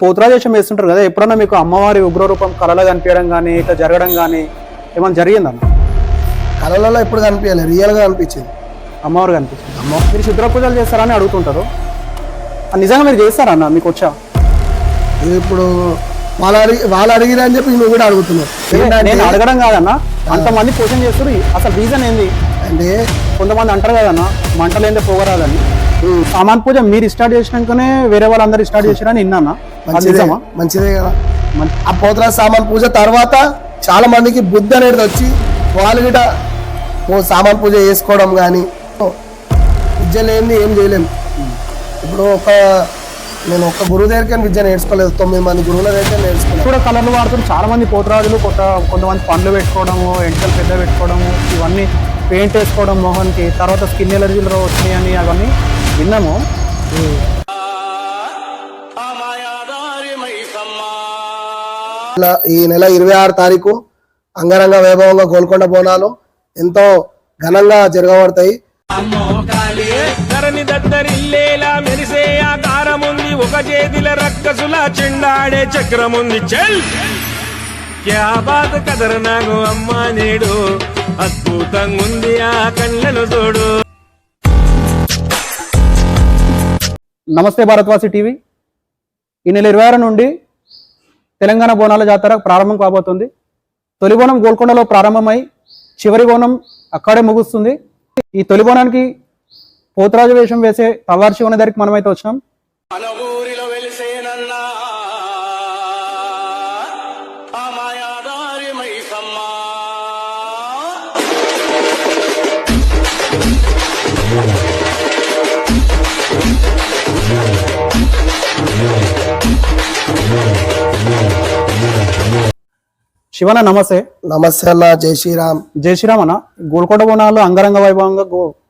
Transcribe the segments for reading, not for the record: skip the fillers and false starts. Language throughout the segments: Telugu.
పోతురాజేశం వేస్తుంటారు కదా, ఎప్పుడన్నా మీకు అమ్మవారి ఉగ్రరూపం కళలో కనిపించడం కానీ ఇట్లా జరగడం కానీ ఏమైనా జరిగిందన్న? కళలలో ఎప్పుడు కనిపించలేదు, రియల్గా అనిపించింది. అమ్మవారు కనిపించింది. మీరు శుద్ర పూజలు చేస్తారని అడుగుతుంటారు, నిజంగా మీరు చేస్తారా అన్న? మీకు వచ్చా? ఇప్పుడు వాళ్ళు అడిగిరా అని చెప్పి నువ్వు కూడా అడుగుతున్నావు. నేను అడగడం కాదన్న, అంతమంది క్వశ్చన్ చేస్తారు, అసలు రీజన్ ఏంది అంటే కొంతమంది అంటారు కదన్న మంటలేందే పోగరాదని. సామాన్ పూజ మీరు స్టార్ట్ చేసినాకనే వేరే వాళ్ళందరూ స్టార్ట్ చేశారని విన్నానా? మంచిదే కదా. ఆ పోతురాజు సామాన్ పూజ తర్వాత చాలా మందికి బుద్ధి అనేది వచ్చి వాళ్ళు గిట సామాన్ పూజ చేసుకోవడం కానీ విద్య లేని ఏం చేయలేము. ఇప్పుడు నేను ఒక గురువు దగ్గరికి విద్య నేర్చుకోలేదు, 9 మంది గురువుల దగ్గర నేర్చుకోలేదు. కూడా కలర్లు వాడుతున్న చాలా మంది పోతురాజులు కొంతమంది పండ్లు పెట్టుకోవడము, ఎంటలు పెద్ద పెట్టుకోవడము, ఇవన్నీ పెయింట్ వేసుకోవడం మొహన్కి, తర్వాత స్కిన్ ఎలర్జీలు వచ్చినాయని అవన్నీ విన్నాము. ఈ నెల 26 తారీఖు అంగరంగ వైభవంగా గోల్కొండ బోనాలు ఎంతో ఘనంగా జరగబడతాయి. ధరణి దద్దరిల్లేలా మెరిసే ఆకారముంది, ఒక చేతిల రక్కసుల చెండాడే చక్రముంది. చల్ క్యా బాత్ కదరనాగు అమ్మా నేడు, అద్భుతంగా ఉంది ఆ కళ్ళను తోడు. నమస్తే భారత్వాసి టీవీ. ఈ నెల 26 నుండి తెలంగాణ బోనాల జాతర ప్రారంభం కాబోతుంది. తొలి బోనం గోల్కొండలో ప్రారంభమై చివరి బోనం అక్కడే ముగుస్తుంది. ఈ తొలి బోనానికి పోతురాజు వేషం వేసే తవార్ శివన దగ్గరికి మనమైతే వచ్చినాం. శివన నమస్తే. నమస్తే అన్న, జై శ్రీరామ్. జై శ్రీరామ్ అన్న. గోల్కొండ బోనాలు అంగరంగ వైభవంగా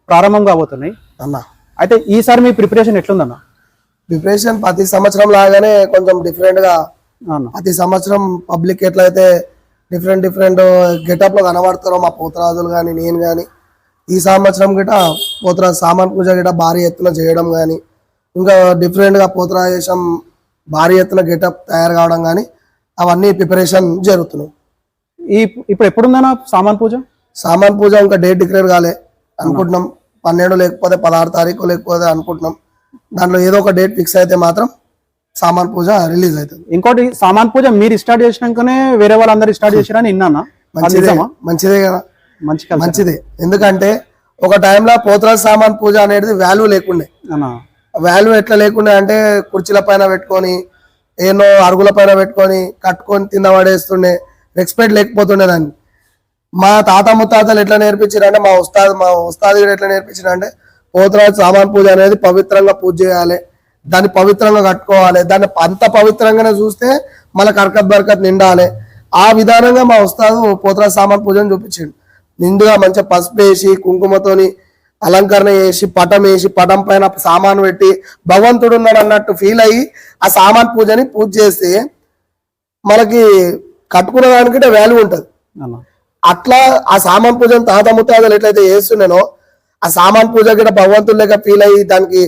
ప్రారంభం కాబోతున్నాయి అన్న. అయితే ఈసారి మీ ప్రిపరేషన్ ఎట్లుందన్న? ప్రిపరేషన్ ప్రతి సంవత్సరం లాగానే కొంచెం డిఫరెంట్ గా. ప్రతి సంవత్సరం పబ్లిక్ ఎట్లయితే డిఫరెంట్ గెటప్ లో కనబడతారో మా పోతురాజులు కానీ నేను కానీ, ఈ సంవత్సరం గిట పోతురాజు సామాన్ పూజ గిట భారీ ఎత్తున చేయడం కానీ, ఇంకా డిఫరెంట్ గా పోతురాజేశం భారీ ఎత్తున గెటప్ తయారు కావడం కానీ అవన్నీ ప్రిపరేషన్ జరుగుతున్నాయి. ఇప్పుడు ఎప్పుడుందన్న సామాన్ పూజ? సామాన్ పూజ ఇంకా డేట్ డిక్లేర్ కాలే, అనుకుంటున్నాం 12 లేకపోతే 16 తారీఖు లేకపోతే అనుకుంటున్నాం. దాంట్లో ఏదో ఒక డేట్ ఫిక్స్ అయితే మాత్రం సామాన్ పూజ రిలీజ్ అవుతుంది. ఇంకోటి, సామాన్ పూజ మీరు స్టార్ట్ చేసినాకనే వేరే వాళ్ళందరూ స్టార్ట్ చేశారని విన్నానా? మంచిదే కదా, మంచిదే. ఎందుకంటే ఒక టైంలో పోతురాజు సామాన్ పూజ అనేది వాల్యూ లేకుండే. వాల్యూ ఎట్లా లేకుండే అంటే కుర్చీల పైన పెట్టుకొని, ఏనో అరుగుల పైన పెట్టుకొని కట్టుకొని తిన్నవాడేస్తుండే, రెస్పెక్ట్ లేకపోతుండే దాన్ని. మా తాత ముత్తాతలు ఎట్లా నేర్పించారంటే, మా ఉస్తాద్ ఎట్లా నేర్పించారంటే, పోతురాజు సామాన్ పూజ అనేది పవిత్రంగా పూజ చేయాలి, దాన్ని పవిత్రంగా కట్టుకోవాలి, దాన్ని అంత పవిత్రంగానే చూస్తే మళ్ళీ కర్కత్ బర్కత్ నిండాలి. ఆ విధానంగా మా ఉస్తాదు పోతురాజు సామాన్ పూజను చూపించాడు. నిండుగా మంచిగా పసుపు వేసి కుంకుమతోని అలంకరణ చేసి పటం వేసి పటం పైన సామాన్ పెట్టి భగవంతుడు ఉన్నాడు అన్నట్టు ఫీల్ అయ్యి ఆ సామాన్ పూజని పూజ చేస్తే మనకి కట్టుకున్న దానికంటే వాల్యూ ఉంటుంది. అట్లా ఆ సామాన్ పూజను తాత ముత్తాతలు ఎట్లయితే చేస్తున్నానో, ఆ సామాన్ పూజ కూడా భగవంతుడు లేక ఫీల్ అయ్యి దానికి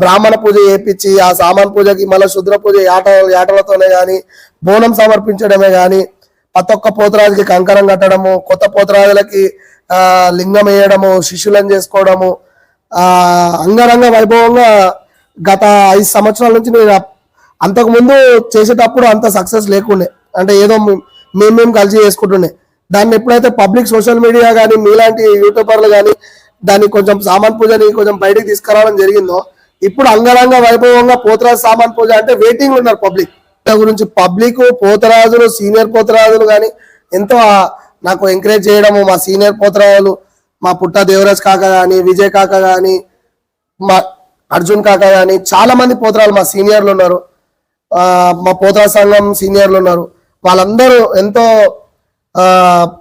బ్రాహ్మణ పూజ చేయించి ఆ సామాన్ పూజకి మళ్ళీ శుద్ర పూజ యాటలతోనే కానీ, బోనం సమర్పించడమే కానీ, ప్రతి ఒక్క పోతురాజుకి కంకణం కట్టడము, కొత్త పోతురాజులకి లింగం వేయడము, శిష్యులను చేసుకోవడము, అంగరంగ వైభవంగా గత 5 సంవత్సరాల నుంచి నేను అంతకుముందు చేసేటప్పుడు అంత సక్సెస్ లేకుండే, అంటే ఏదో మేము కలిసి చేసుకుంటుండే. దాన్ని ఎప్పుడైతే పబ్లిక్ సోషల్ మీడియా కానీ మీలాంటి యూట్యూబర్లు కానీ దాన్ని కొంచెం సామాన్ పూజని కొంచెం బయటికి తీసుకురావడం జరిగిందో, ఇప్పుడు అంగరంగ వైభవంగా పోతురాజు సామాన్ పూజ అంటే వెయిటింగ్ ఉన్నారు పబ్లిక్ గురించి. పబ్లిక్ పోతురాజులు, సీనియర్ పోతురాజులు కానీ ఎంతో నాకు ఎంకరేజ్ చేయడము, మా సీనియర్ పోతురాజులు, మా పుట్ట దేవరాజ్ కాక కానీ, విజయ్ కాక కానీ, మా అర్జున్ కాక కానీ, చాలా మంది పోతురాజులు మా సీనియర్లు ఉన్నారు, మా పోతురాజు సంఘం సీనియర్లు ఉన్నారు. వాళ్ళందరూ ఎంతో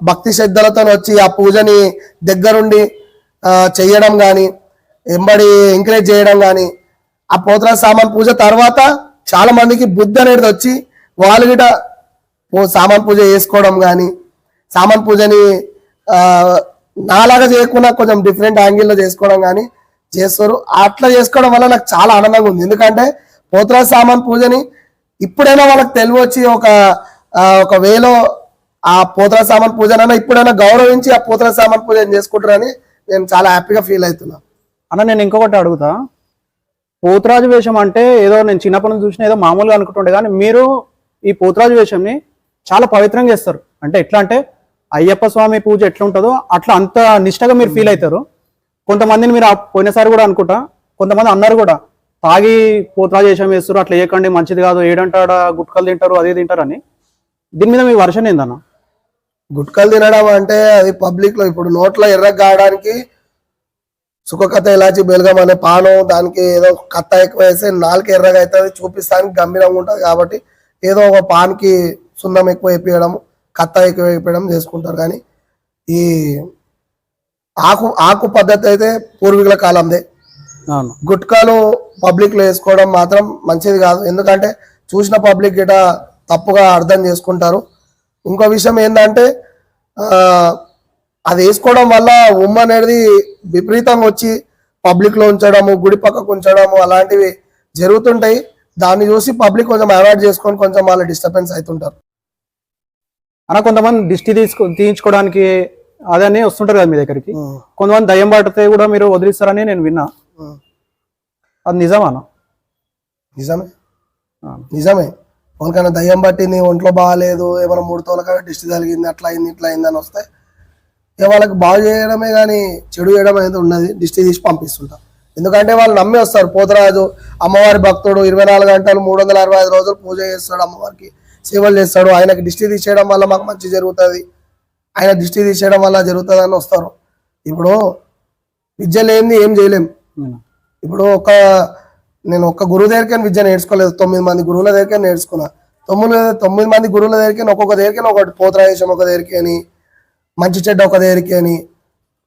భక్తి శ్రద్ధలతో వచ్చి ఆ పూజని దగ్గరుండి చెయ్యడం కానీ, ఎంబడి ఎంకరేజ్ చేయడం కానీ, ఆ పోతురాజు సామాన్ పూజ తర్వాత చాలా మందికి బుద్ధి అనేది వచ్చి వాళ్ళు గిట సామాన్ పూజ చేసుకోవడం కానీ, సామాన్ పూజని నాలాగా చేయకుండా కొంచెం డిఫరెంట్ యాంగిల్లో చేసుకోవడం కానీ చేస్తారు. అట్లా చేసుకోవడం వల్ల నాకు చాలా ఆనందంగా ఉంది. ఎందుకంటే పోతురాజు సామాన్ పూజని ఇప్పుడైనా వాళ్ళకి తెలివి వచ్చి ఒక వేలో ఆ పోతల సామాన్ పూజనైనా ఇప్పుడైనా గౌరవించి ఆ పోతల సామాన్ పూజ చేసుకుంటారని నేను చాలా హ్యాపీగా ఫీల్ అవుతున్నా. అన్న నేను ఇంకొకటి అడుగుతా, పోతురాజు వేషం అంటే ఏదో నేను చిన్నప్పటి నుంచి చూసిన ఏదో మామూలుగా అనుకుంటుండే, కానీ మీరు ఈ పోతురాజు వేషంని చాలా పవిత్రంగా చేస్తారు. అంటే ఎట్లా అంటే అయ్యప్ప స్వామి పూజ ఎట్లా ఉంటుందో అట్లా అంత నిష్టగా మీరు ఫీల్ అవుతారు. కొంతమందిని మీరు పోయినసారి కూడా అనుకుంటా కొంతమంది అన్నారు కూడా, తాగి పోతురాజు వేషం వేస్తారు, అట్లా వేయకండి మంచిది కాదు, ఏడంటాడ గుట్కలు తింటారు అది తింటారు అని. దీని మీద మీ వర్షన్ ఏందన్న? గుట్కలు తినడం అంటే అది పబ్లిక్ లో ఇప్పుడు నోట్లో ఎర్ర కావడానికి సుఖకథ ఇలాచి బెల్గం అనే పానం, దానికి ఏదో కత్త ఎక్కువ వేస్తే నాలుగు ఎర్రగా అవుతుంది, చూపిస్తానికి గంభీరంగా ఉంటుంది. కాబట్టి ఏదో ఒక పాన్కి సున్నం ఎక్కువ వేపించడం, కత్త ఎక్కువ వేపించడం చేసుకుంటారు. కానీ ఈ ఆకు పద్ధతి అయితే పూర్వీకుల కాలందే. గుట్కాలు పబ్లిక్ లో వేసుకోవడం మాత్రం మంచిది కాదు, ఎందుకంటే చూసిన పబ్లిక్ గిట తప్పుగా అర్థం చేసుకుంటారు. ఇంకో విషయం ఏంటంటే అది వేసుకోవడం వల్ల ఉమ్మ అనేది విపరీతంగా వచ్చి పబ్లిక్ లో ఉంచడము, గుడి పక్కకు ఉంచడము అలాంటివి జరుగుతుంటాయి. దాన్ని చూసి పబ్లిక్ కొంచెం అవాయిడ్ చేసుకొని కొంచెం వాళ్ళ డిస్టర్బెన్స్ అవుతుంటారు. అలా కొంతమంది దిష్టి తీయించుకోవడానికి అదని వస్తుంటారు కదా మీ దగ్గరికి, కొంతమంది దయ్యం పడితే కూడా మీరు వదిలిస్తారని నేను విన్నా, అది నిజమానా? నిజమే. వాళ్ళకైనా దయ్యం పట్టింది, ఒంట్లో బాగాలేదు, ఏమైనా 3 తోలకైనా దిష్టి తగిలింది, అట్లా అయింది ఇట్లా అయింది అని వస్తే వాళ్ళకి బాగు చేయడమే కానీ చెడు చేయడం అనేది ఉన్నది. దిష్టి తీసి పంపిస్తుంటారు, ఎందుకంటే వాళ్ళు నమ్మి వస్తారు. పోతరాజు అమ్మవారి భక్తుడు, 24 గంటలు 365 రోజులు పూజ చేస్తాడు, అమ్మవారికి సేవలు చేస్తాడు. ఆయనకి దిష్టి తీసేయడం వల్ల మాకు మంచి జరుగుతుంది, ఆయన దిష్టి తీసేయడం వల్ల జరుగుతుంది అని వస్తారు. ఇప్పుడు విద్య లేనిది ఏం చేయలేం. ఇప్పుడు నేను ఒక్క గురువు దగ్గరికి విద్య నేర్చుకోలేదు, 9 మంది గురువుల దగ్గరికి నేర్చుకున్నా. 9 మంది గురువుల దగ్గరికి ఒక్కొక్క దగ్గరికి ఒకటి పోతరాజేశం ఒక దగ్గరికి అని, మంచి చెడ్డ ఒక దగ్గరికి అని,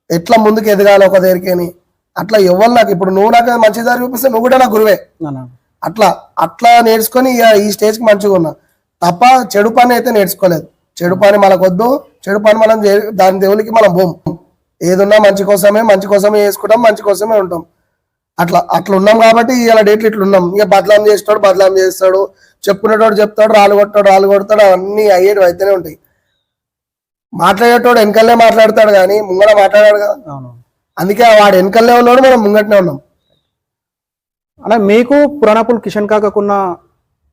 ఎట్లా ముందుకు ఎదగాలి ఒక దగ్గరికి అని, అట్లా ఎవరు నాకు ఇప్పుడు నువ్వు నాకు మంచి దారి చూపిస్తే నువ్వు కూడా నా గురువే. అట్లా నేర్చుకొని ఈ స్టేజ్కి మంచిగా ఉన్నా తప్ప చెడు పని అయితే నేర్చుకోలేదు. చెడు పని మనకొద్దు, చెడు పని మనం దాని దేవునికి మనం భూమి ఏదున్నా మంచి కోసమే చేసుకుంటాం, మంచి కోసమే ఉంటాం. అట్లా ఉన్నాం కాబట్టి ఇలా డేట్లు ఇట్లా ఉన్నాం. ఇక బదలాం చేస్తాడు, చెప్పుకునేటోడు చెప్తాడు, రాళ్ళు కొడతాడు, అన్ని అయ్యేటివి అయితేనే ఉంటాయి. మాట్లాడేటోడు వెనకల్లే మాట్లాడతాడు కానీ ముంగడ మాట్లాడాడు కదా, అందుకే వాడు వెనకల్లే ఉన్నాడు, మనం ముంగటనే ఉన్నాం. అలా మీకు పురాణపుల్ కిషన్ కాకకున్న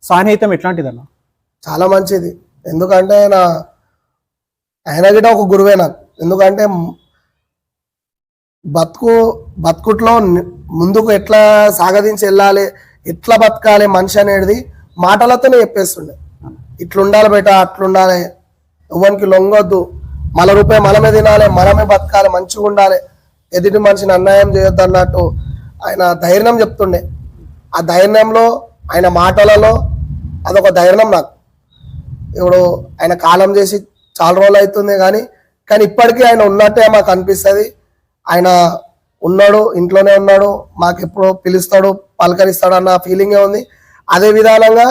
సాన్నిహిత్యం ఎట్లాంటిదన్న? చాలా మంచిది, ఎందుకంటే ఆయన గిట ఒక గురువే నాకు. ఎందుకంటే బతుకుట్లో ముందుకు ఎట్లా సాగదించి వెళ్ళాలి, ఎట్లా బతకాలి మనిషి అనేది మాటలతోనే చెప్పేస్తుండే. ఇట్లుండాలి బయట, అట్లుండాలి, ఎవరికి లొంగొద్దు, మన రూపాయి మనమే తినాలి, మనమే బతకాలి, మంచిగా ఉండాలి, ఎదుటి మనిషిని అన్యాయం చేయొద్దు అన్నట్టు ఆయన ధైర్యం చెప్తుండే. ఆ ధైర్యంలో ఆయన మాటలలో అదొక ధైర్యం నాకు. ఇప్పుడు ఆయన కాలం చేసి చాలా రోజులు అవుతుంది కానీ ఇప్పటికీ ఆయన ఉన్నట్టే మాకు అనిపిస్తుంది. ఆయన ఉన్నాడు, ఇంట్లోనే ఉన్నాడు, మాకు ఎప్పుడో పిలుస్తాడు, పలకరిస్తాడు అన్న ఫీలింగే ఉంది. అదే విధానంగా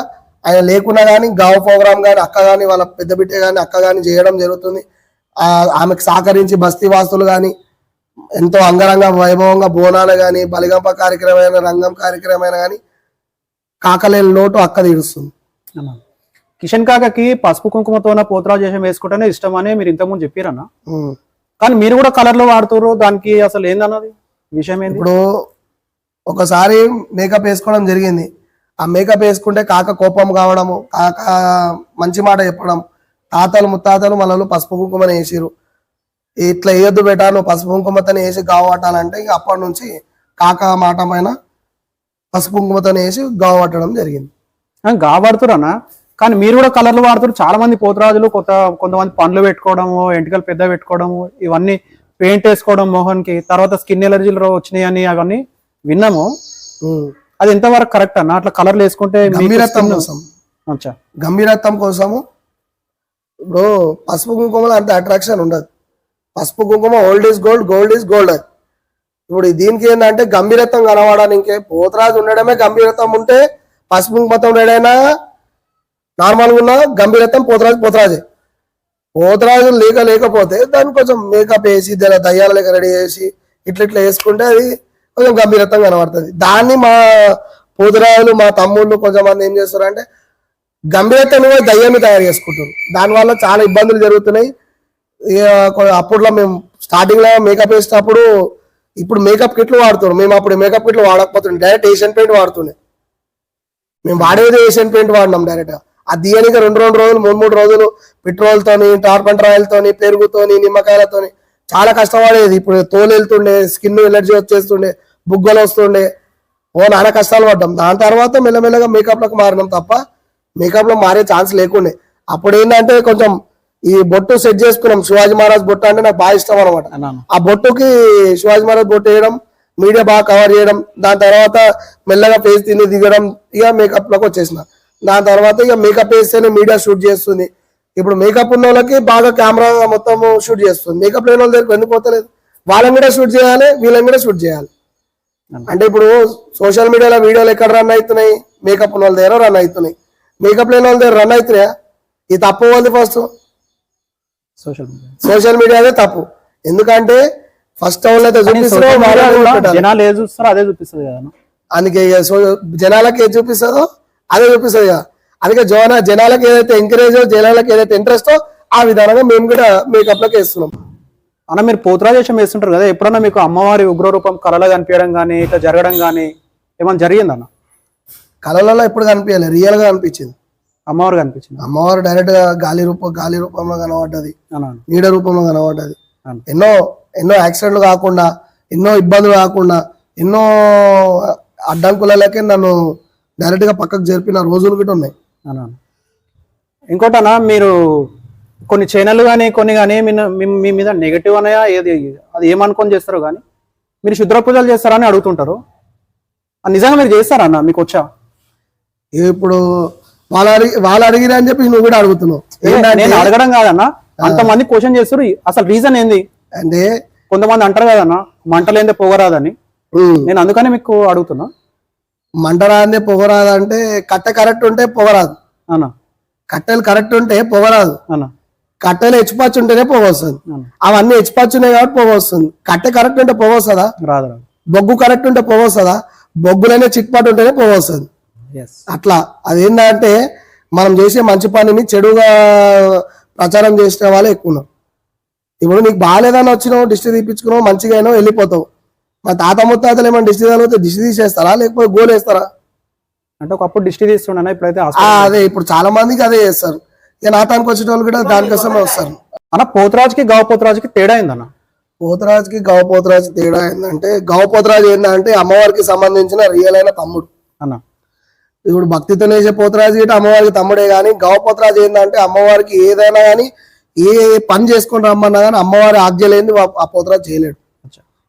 ఆయన లేకున్నా కానీ గావ్ ప్రోగ్రామ్ కానీ అక్క కానీ వాళ్ళ పెద్ద బిడ్డ కానీ అక్క కానీ చేయడం జరుగుతుంది. ఆమెకు సహకరించి బస్తీ వాస్తులు కానీ ఎంతో అంగరంగ వైభవంగా బోనాలు కానీ, బలిగంప కార్యక్రమమైన, రంగం కార్యక్రమమైన కానీ కాకలేని లోటు అక్క తీరుస్తుంది. కిషన్ కాకకి పసుపు కుంకుమతోన పోతరాజు వేషం వేసుకుంటేనే ఇష్టం అని మీరు ఇంతకుముందు చెప్పారన్న, కానీ మీరు కూడా కలర్లు వాడుతారు, దానికి అసలు ఏందన్నది విషయం ఏంది? ఇప్పుడు ఒకసారి మేకప్ వేసుకోవడం జరిగింది. ఆ మేకప్ వేసుకుంటే కాక కోపం కావడము, కాక మంచి మాట చెప్పడం, తాతలు ముత్తాతలు మనలు పసుపు కుంకుమని వేసిరు, ఇట్లా వేయొద్దు బేటా, నువ్వు పసుపు కుంకుమతోనే వేసి గావు పట్టాలంటే ఇక అప్పటి నుంచి కాక మాట పైన పసుపు కుంకుమతోనే వేసి గావు పట్టడం జరిగింది. గావు పడుతురన్నా, కానీ మీరు కూడా కలర్లు వాడుతారు. చాలా మంది పోతరాజులు కొంతమంది పండ్లు పెట్టుకోవడము, ఎంటికలు పెద్ద పెట్టుకోవడము, ఇవన్నీ పెయింట్ వేసుకోవడం మొహన్కి, తర్వాత స్కిన్ ఎలర్జీలు వచ్చినాయి అని అవన్నీ విన్నాము. అది ఎంతవరకు కరెక్ట్ అన్న? అట్లా కలర్లు వేసుకుంటే గంభీరత్వం కోసము ఇప్పుడు పసుపు కుంకుమలో అంత అట్రాక్షన్ ఉండదు. పసుపు కుంకుమ old is gold, gold is gold. ఇప్పుడు దీనికి ఏంటంటే గంభీరత్వం కనబడడానికి పోతరాజు ఉండడమే గంభీరత్వం ఉంటే, పసుపు కుంకుమతో ఉండడైనా నార్మల్గా ఉన్న గంభీరత్వం పోతరాజే. పోతరాజు లేకపోతే దాన్ని కొంచెం మేకప్ వేసి దాని దయ్యాల లెక్క రెడీ చేసి ఇట్లా వేసుకుంటే అది కొంచెం గంభీరత్వం కనబడుతుంది. దాన్ని మా పోతరాజులు మా తమ్ముళ్ళు కొంచెం మంది ఏం చేస్తారు అంటే గంభీరతను దయ్యాన్ని తయారు చేసుకుంటారు. దానివల్ల చాలా ఇబ్బందులు జరుగుతున్నాయి. అప్పుడులో మేము స్టార్టింగ్ లో మేకప్ వేసేటప్పుడు ఇప్పుడు మేకప్ కిట్లు వాడుతున్నాం. మేము అప్పుడు మేకప్ కిట్లు వాడకపోతుండే, డైరెక్ట్ ఏషియన్ పెయింట్ వాడుతుండే. మేము వాడేది ఏషియన్ పెయింట్ వాడినాం డైరెక్ట్ గా. అది తీయడానికి 2 రోజులు 3 రోజులు పెట్రోల్ తోని, టార్పంటర్ ఆయిల్ తోని, పెరుగుతోని, నిమ్మకాయలతోని చాలా కష్టపడేది. ఇప్పుడు తోలు వెళ్తుండే, స్కిన్ ఎలర్జీ వచ్చేస్తుండే, బుగ్గలు వస్తుండే, నానా కష్టాలు పడ్డాం. దాని తర్వాత మెల్లమెల్లగా మేకప్ లకు మారినాం తప్ప మేకప్ లో మారే ఛాన్స్ లేకుండే. అప్పుడు ఏంటంటే కొంచెం ఈ బొట్టు సెట్ చేసుకున్నాం. శివాజీ మహారాజ్ బొట్టు అంటే నాకు బాగా ఇష్టం అనమాట. ఆ బొట్టుకి శివాజీ మహారాజ్ బొట్టు వేయడం, మీడియా బాగా కవర్ చేయడం, దాని తర్వాత మెల్లగా ఫేస్ తిని దిగడం, ఇక మేకప్ లోకి వచ్చేసిన. దాని తర్వాత ఇక మేకప్ వేస్తేనే మీడియా షూట్ చేస్తుంది. ఇప్పుడు మేకప్ ఉన్న వాళ్ళకి బాగా కెమెరా మొత్తం షూట్ చేస్తుంది. మేకప్ లేని వాళ్ళ దగ్గరికి ఎందుకు పోతలేదు? వాళ్ళని కూడా షూట్ చేయాలి, వీళ్ళని కూడా షూట్ చేయాలి. అంటే ఇప్పుడు సోషల్ మీడియాలో వీడియోలు ఎక్కడ రన్ అవుతున్నాయి? మేకప్ ఉన్న వాళ్ళ దగ్గర రన్ అవుతున్నాయి. మేకప్ లేని వాళ్ళ దగ్గర రన్ అవుతున్నాయా? ఇది తప్పు వాళ్ళది. ఫస్ట్ సోషల్ మీడియాదే తప్పు. ఎందుకంటే ఫస్ట్ అయితే జనాలు ఏది చూస్తారో అదే చూపిస్తుంది కదా. అందుకే జనాలకి ఏది చూపిస్తుందో అదే చూపిస్తుంది కదా. అందుకే జనాలకు ఏదైతే ఎంకరేజ్, జనాలకు ఏదైతే ఇంట్రెస్టో ఆ విధానంగా మేము కూడా మేకప్ లోకి వేస్తున్నాం. అన్న మీరు పోతురాజేశం వేస్తుంటారు కదా, ఎప్పుడన్నా మీకు అమ్మవారి ఉగ్రరూపం కళలో కనిపించడం కానీ ఇట్లా జరగడం కానీ ఏమైనా జరిగిందన్న? కళలలో ఎప్పుడు కనిపించాలి, రియల్ గా అనిపించింది. అమ్మవారు కనిపించింది. అమ్మవారు డైరెక్ట్ గా గాలి రూపంలో కనబడ్డది, నీడ రూపంలో కనబడ్డది. ఎన్నో ఎన్నో యాక్సిడెంట్లు కాకుండా, ఎన్నో ఇబ్బందులు కాకుండా, ఎన్నో అడ్డంకులకే నన్ను డైరెక్ట్ గా పక్కకు జరిపిన రోజులు కూడా ఉన్నాయి. ఇంకోటన్నా, మీరు కొన్ని ఛానల్ కానీ కొన్ని కానీ మీ మీద నెగిటివ్ అన్నాయా ఏది అది ఏమనుకొని చేస్తారో కానీ మీరు శుద్ర పూజలు చేస్తారని అడుగుతుంటారు. నిజంగా మీరు చేస్తారన్న? మీకు వచ్చా? ఇప్పుడు వాళ్ళు అడిగిరా అని చెప్పి నువ్వు కూడా అడుగుతున్నావు. నేను అడగడం కాదన్న, అంతమంది క్వశ్చన్ చేస్తారు. అసలు రీజన్ ఏంది అంటే కొంతమంది అంటారు కదన్న, మంటలేందే పొగరాదని. నేను అందుకని మీకు అడుగుతున్నా. మంట రాదే పొగరాదంటే కట్టె కరెక్ట్ ఉంటే పొగరాదు అన్న. కట్టెలు కరెక్ట్ ఉంటే పొగరాదు అన్న. కట్టెలు హెచ్చిపచ్చి ఉంటేనే పొగ వస్తుంది. అవన్నీ హెచ్చిపచ్చి ఉన్నాయి కాబట్టి పొగ వస్తుంది. కట్టె కరెక్ట్ ఉంటే పొగ వస్తుందా? రాదు. బొగ్గు కరెక్ట్ ఉంటే పొగ వస్తుందా? బొగ్గులనే చిక్పాటు ఉంటేనే పొగ వస్తుంది. అట్లా అదేంటంటే మనం చేసే మంచి పనిని చెడుగా ప్రచారం చేసిన వాళ్ళే ఎక్కువ ఉన్నారు. ఇప్పుడు నీకు బాగాలేదని వచ్చినావు, దిష్టి తీపించుకున్నావు, మంచిగా అయినా వెళ్ళిపోతావు. మా తాత ముత్తాతలు ఏమైనా దిష్టి తగిలితే దిష్టి తీసేస్తారా, లేకపోతే గోలు వేస్తారా? అంటే ఒకప్పుడు దిష్టి తీస్తుండ, ఇప్పుడైతే అదే ఇప్పుడు చాలా మందికి అదే చేస్తారు. ఇక నాతానికి వచ్చిన వాళ్ళు కూడా దానికోసమే వస్తారు. అన్న పోతురాజుకి గావ పోతురాజుకి తేడా అయిందన్న? పోతురాజుకి గావ పోతురాజు తేడా ఏంటంటే, గావ పోతురాజు ఏంటంటే అమ్మవారికి సంబంధించిన రియల్ అయిన తమ్ముడు అన్న. ఇప్పుడు భక్తితో వేసే పోతురాజు ఇటు అమ్మవారికి తమ్ముడే. కానీ గావ పోతురాజు ఏంటంటే అమ్మవారికి ఏదైనా కానీ ఏ పని చేసుకొని రమ్మన్నా కానీ అమ్మవారి ఆజ్ఞ లేని ఆ పోతురాజు చేయలేడు.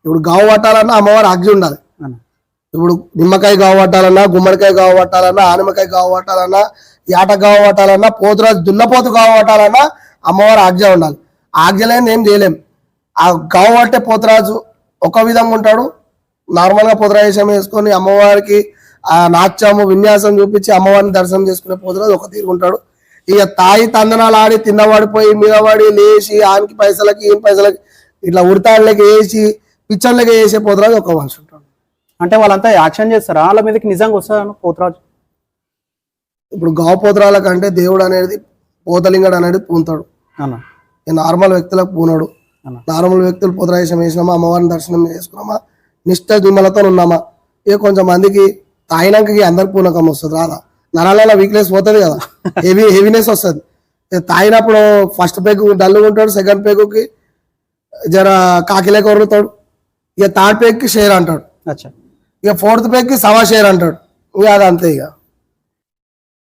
ఇప్పుడు గావ పట్టాలన్నా అమ్మవారి ఆజ్ఞ ఉండాలి. ఇప్పుడు నిమ్మకాయ గావ పట్టాలన్నా, గుమ్మడికాయ గావ పట్టాలన్నా, ఆనమకాయ గావ పట్టాలన్నా, యాట గావ పట్టాలన్నా, పోతురాజు దున్నపోతు గావ పట్టాలన్నా అమ్మవారి ఆజ్ఞ ఉండాలి. ఆజ్ఞ లేని ఏం చేయలేం. ఆ గావ పట్టే పోతురాజు ఒక విధంగా ఉంటాడు. నార్మల్ గా పోతురాజేశం వేసుకొని అమ్మవారికి ఆ నాట్యము విన్యాసం చూపించి అమ్మవారిని దర్శనం చేసుకునే పోతురాజు ఒక తీరుకుంటాడు. ఇక తాయి తందనాలు ఆడి తిన్నవాడిపోయి మీద పడి లేచి ఆనికి పైసలకి ఈయన పైసలకి ఇట్లా ఉడతాళ్ళకి వేసి పిచ్చర్లకి వేసే పోతురాజు ఒక మనిషి ఉంటాడు. అంటే వాళ్ళంతా యాక్షన్ చేస్తారా? వాళ్ళ మీదకి నిజంగా వస్తాను పోతురాజు? ఇప్పుడు గావ పోతురాల కంటే దేవుడు అనేది పోతలింగడు అనేది పూంతాడు. నార్మల్ వ్యక్తులకు పూనాడు. నార్మల్ వ్యక్తులు పోతురాజేశం వేసినామా, అమ్మవారిని దర్శనం చేసుకున్నామా, నిష్ట దిమ్మలతో ఉన్నామా. ఇక కొంచెం మందికి తాయినాకకి అందరికి పూనకం వస్తుంది, రాదా? నరాల వీక్నెస్ పోతుంది కదా, హెవీనెస్ వస్తుంది. తాగినప్పుడు ఫస్ట్ పేకు డల్గా ఉంటాడు, సెకండ్ పేకుకి జర కాకిలేక వరుతాడు, ఇక థర్డ్ పేక్కి షేర్ అంటాడు, ఇక ఫోర్త్ పేక్కి సవా షేర్ అంటాడు. ఇక అది అంతే. ఇక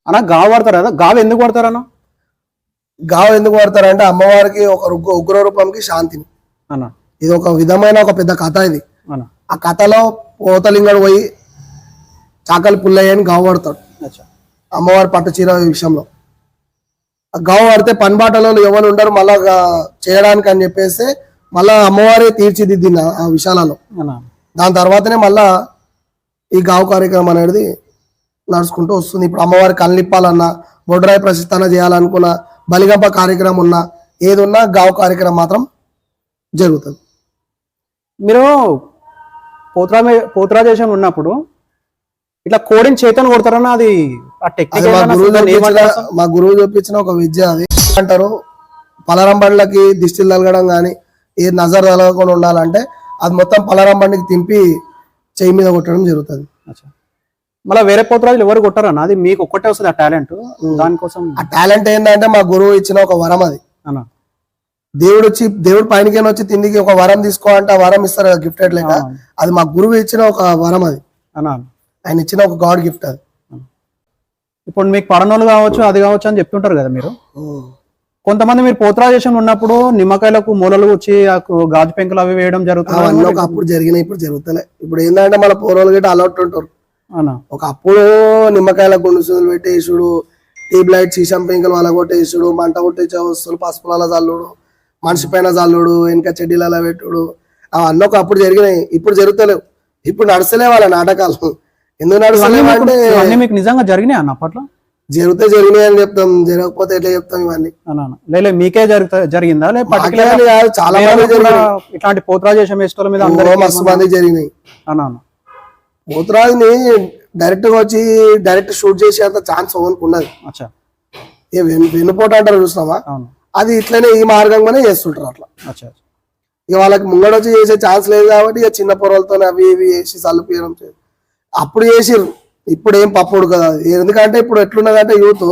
అన్న గావ పడతారు కదా, గావ ఎందుకు పడతారన్న? గావ ఎందుకు పడతారంటే అమ్మవారికి ఒక ఉగ్ర రూపంకి శాంతిని అన్న. ఇది ఒక విధమైన ఒక పెద్ద కథ. ఇది ఆ కథలో పోతలింగడు పోయి చాకలి పుల్లయ్యని గావ పడతాడు అమ్మవారి పట్టు చీర విషయంలో. ఆ గావ పడితే పనిబాటలో ఎవరు ఉండరు మళ్ళా చేయడానికి అని చెప్పేసి మళ్ళా అమ్మవారే తీర్చిదిద్దిన ఆ విషయాలలో. దాని తర్వాతనే మళ్ళా ఈ గావ కార్యక్రమం అనేది నడుచుకుంటూ వస్తుంది. ఇప్పుడు అమ్మవారి కళ్ళిప్పాలన్నా, బొడ్రాయి ప్రసిద్ధన చేయాలనుకున్నా, బలిగంప కార్యక్రమం ఉన్నా, ఏది ఉన్నా గావ కార్యక్రమం మాత్రం జరుగుతుంది. మీరు పోతురాజేశం ఉన్నప్పుడు ఇట్లా కోడిని చేతను కొడతారన్న అది ఆ అది టెక్నిక్ మా గురువు చూపించిన ఒక విద్య. అది అంటారు పలారం బండ్లకి దిష్టిలు తగలడం కానీ ఏ నజర్ తగలకుండా ఉండాలంటే అది మొత్తం పలారం బండికి తింపి చెయ్యి మీద కొట్టడం జరుగుతుంది. మళ్ళీ వేరే పోతురాజులు ఎవరు కొట్టారన్న, అది మీకు ఒక్కటే వస్తుంది ఆ టాలెంట్. దానికోసం ఆ టాలెంట్ ఏంటంటే మా గురువు ఇచ్చిన ఒక వరం అది. అన్న దేవుడు పైనకైనా వచ్చి తిండికి ఒక వరం తీసుకో అంటే ఆ వరం ఇస్తారు కదా గిఫ్ట్ లేక, అది మా గురువు ఇచ్చిన ఒక వరం అది. అన్న ఆయన ఇచ్చిన ఒక గాడ్ గిఫ్ట్ అది. ఇప్పుడు మీకు పడనోళ్ళు కావచ్చు అది కావచ్చు అని చెప్తుంటారు కదా మీరు. కొంతమంది మీరు పోతురాజేషన్ ఉన్నప్పుడు నిమ్మకాయలకు మూలలు వచ్చి గాజు పెంకులు అవి వేయడం జరుగుతుంది. అవన్నీ ఒక అప్పుడు జరిగినాయి, ఇప్పుడు జరుగుతలే. ఇప్పుడు ఏంటంటే మన పూర్వలు గిట్ట అలౌట్ ఉంటారు. ఒక అప్పుడు నిమ్మకాయల గుండుసులు పెట్టేసుడు, ట్యూబ్ లైట్ సీసం పెంకులు వాళ్ళ కొట్టేసుడు, మంట కొట్టే వస్తువులు పసుపుల చల్లుడు, మనిషి పైన చల్లుడు, వెనక చెడ్డీలలో పెట్టుడు, అవన్నీ ఒక అప్పుడు జరిగినాయి. ఇప్పుడు జరుగుతలేవు, ఇప్పుడు నడుస్తలే వాళ్ళ నాటకాలు. ఎందుకు నడుస్తలేవు అంటే మీకు నిజంగా జరిగినాయి అన్న అప్పట్లో. జరిగినాయి అని చెప్తాం, జరగకపోతే ఎట్లా చెప్తాం ఇవన్నీ. లేదు మీకే జరిగిందా? చాలా మంది ఇట్లాంటి పోతురాజేషన్ వేసుకోవడం మీద మస్తు మంది జరిగినాయి. పోతురాజుని డైరెక్ట్ గా వచ్చి డైరెక్ట్ షూట్ చేసే అంత ఛాన్స్ ఉన్నది. వెన్నుపోటు అంటారు చూసినామా, అది ఇట్లనే ఈ మార్గంగానే చేస్తుంటారు అట్లా. ఇక వాళ్ళకి ముంగడ వచ్చి చేసే ఛాన్స్ లేదు కాబట్టి ఇక చిన్న పొరలతో అవి ఇవి వేసి చల్లుపీయడం అప్పుడు చేసిర్రు. ఇప్పుడు ఏం పప్పుడు కదా, ఎందుకంటే ఇప్పుడు ఎట్లున్నదంటే యూత్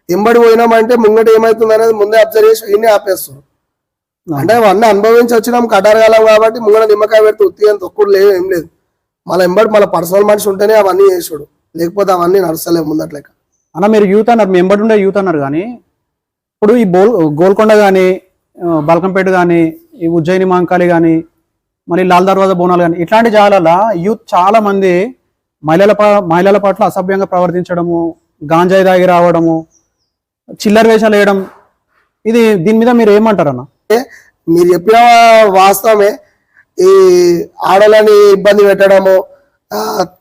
ఎంబడి పోయినామంటే ముంగట ఏమైతుంది అనేది ముందే అబ్జర్వ్ చేసి ఇన్ని ఆపేస్తారు. అంటే అవన్నీ అనుభవించి వచ్చినాం కటారగాలం కాబట్టి ముంగడ నిమ్మకాయ పెడితే ఉత్తి అని తొక్కుడు లేదు, ఏం లేదు. మళ్ళీ ఎంబడి మళ్ళీ పర్సనల్ మనిషి ఉంటేనే అవన్నీ చేసుడు, లేకపోతే అవన్నీ నడుస్తలేవు ముందట్లేక. అన్న మీరు యూత్ అన్నారు, మీ ఎంబడి ఉండే యూత్ అన్నారు, కానీ ఇప్పుడు ఈ గోల్కొండ కానీ బల్కంపేట కానీ ఈ ఉజ్జయిని మాంకాళి కానీ మళ్ళీ లాల్ దర్వాజా బోనాలు కానీ ఇట్లాంటి జాగాలలో యూత్ చాలా మంది మహిళల పట్ల అసభ్యంగా ప్రవర్తించడము, గాంజాయి దాగి రావడము, చిల్లర వేషాలు వేయడం, దీని మీద మీరు ఏమంటారన్న? మీరు చెప్పిన వాస్తవమే. ఈ ఆడలని ఇబ్బంది పెట్టడము,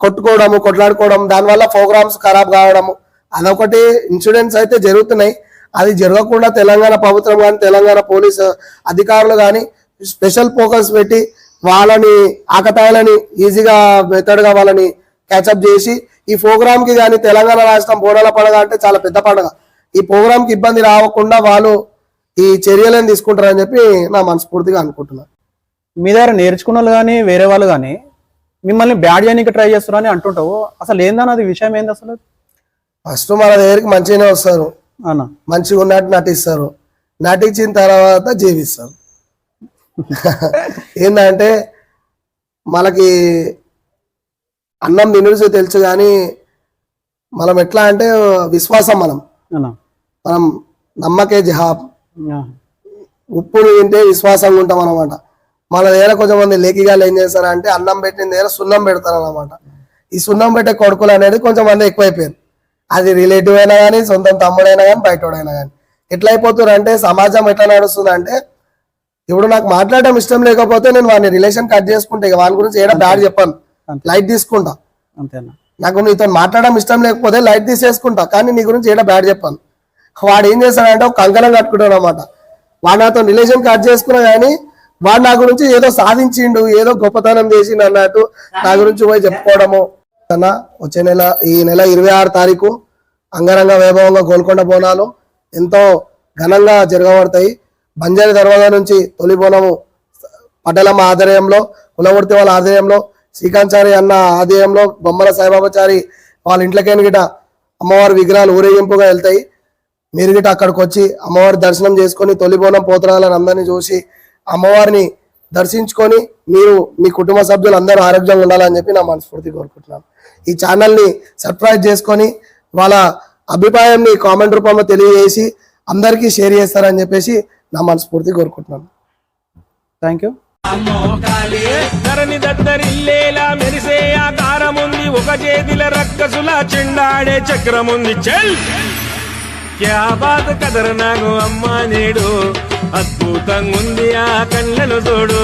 కొట్టుకోవడము, కొట్లాడుకోవడం, దానివల్ల ప్రోగ్రామ్స్ ఖరాబ్ కావడము, అదొకటి ఇన్సిడెంట్స్ అయితే జరుగుతున్నాయి. అది జరగకుండా తెలంగాణ ప్రభుత్వం కానీ తెలంగాణ పోలీసు అధికారులు కానీ స్పెషల్ ఫోకస్ పెట్టి వాళ్ళని ఆకతాయిలని ఈజీగా మెథడ్గా వాళ్ళని క్యాచప్ చేసి ఈ ప్రోగ్రామ్ కి కానీ తెలంగాణ రాష్ట్రం బోనాల పండుగ అంటే చాలా పెద్ద పండుగ, ఈ ప్రోగ్రామ్ కి ఇబ్బంది రాకుండా వాళ్ళు ఈ చర్యలను తీసుకుంటారని చెప్పి నా మనస్ఫూర్తిగా అనుకుంటున్నాను. మీ దగ్గర నేర్చుకున్న వాళ్ళు కానీ వేరే వాళ్ళు కానీ మిమ్మల్ని బ్యాడ్ చేయడానికి ట్రై చేస్తారని అంటుంటావు, అసలు ఏందన్నది విషయం ఏంది అసలు? ఫస్ట్ మన దగ్గరికి మంచిగానే వస్తారు, మంచిగా ఉన్నట్టు నటిస్తారు, నటించిన తర్వాత జీవిస్తారు. ఏంటంటే మనకి అన్నం తినుసు తెలుసు కానీ మనం ఎట్లా అంటే విశ్వాసం, మనం నమ్మకే జహాబ్, ఉప్పుని తింటే విశ్వాసంగా ఉంటాం అనమాట. మన దగ్గర కొంచెం మంది లేఖిగాలు ఏం చేస్తారంటే అన్నం పెట్టిన దగ్గర సున్నం పెడతారు అనమాట. ఈ సున్నం పెట్టే కొడుకులు అనేది కొంచెం మంది ఎక్కువైపోయారు. అది రిలేటివ్ అయినా కానీ సొంతం తమ్ముడైనా కానీ బయటోడైనా కానీ ఎట్లా అయిపోతున్నారు అంటే సమాజం ఎట్లా నడుస్తుంది అంటే, ఇప్పుడు నాకు మాట్లాడడం ఇష్టం లేకపోతే నేను వాడిని రిలేషన్ కట్ చేసుకుంటే వాని గురించి ఏడా బ్యాడ్ చెప్పాను, లైట్ తీసుకుంటా. అంతేనా? నాకు నీతో మాట్లాడడం ఇష్టం లేకపోతే లైట్ తీసేసుకుంటా, కానీ నీ గురించి ఏడా బ్యాడ్ చెప్పాను. వాడు ఏం చేస్తాడంటే ఒక కంకణం కట్టుకుంటాడు అనమాట. వాడు నాతో రిలేషన్ కట్ చేసుకున్నా కానీ వాడు నా గురించి ఏదో సాధించిండు, ఏదో గొప్పతనం చేసిండు అన్నట్టు నా గురించి పోయి చెప్పుకోవడము. వచ్చే నెల ఈ నెల 26 తారీఖు అంగరంగ వైభవంగా గోల్కొండ బోనాలు ఎంతో ఘనంగా జరగబడతాయి. బంజారి దర్వాజా నుంచి తొలి బోనము పటేలమ్మ ఆధ్వర్యంలో, కులవర్తి వాళ్ళ ఆధ్వర్యంలో, శ్రీకాంచారి అన్న ఆధ్వర్యంలో, బొమ్మల సాయిబాబాచారి వాళ్ళ ఇంట్లోకైనా గిట అమ్మవారి విగ్రహాలు ఊరేగింపుగా వెళ్తాయి. మీరు గిట అక్కడికి వచ్చి అమ్మవారి దర్శనం చేసుకొని తొలి బోనం పోతురాలను అందరినీ చూసి అమ్మవారిని దర్శించుకొని మీరు మీ కుటుంబ సభ్యులు అందరూ ఆరోగ్యంగా ఉండాలని చెప్పి నా మనస్ఫూర్తి కోరుకుంటున్నాను. ఈ ఛానల్ని సబ్స్క్రైబ్ చేసుకొని వాళ్ళ అభిప్రాయాన్ని కామెంట్ రూపంలో తెలియజేసి అందరికీ షేర్ చేస్తారని చెప్పేసి నా మనస్ఫూర్తి కోరుకుంటున్నాను. Thank you. ధరణి దద్దరిల్లేలా మెరిసే ఆకారముంది, ఒక చేతిల రక్కసుల చెండాడే చక్రముంది. చెల్ క్యా బాత్ కదర్ నాకు అమ్మా నేడు, అద్భుతంగా ఉంది ఆ కళ్ళను తోడు.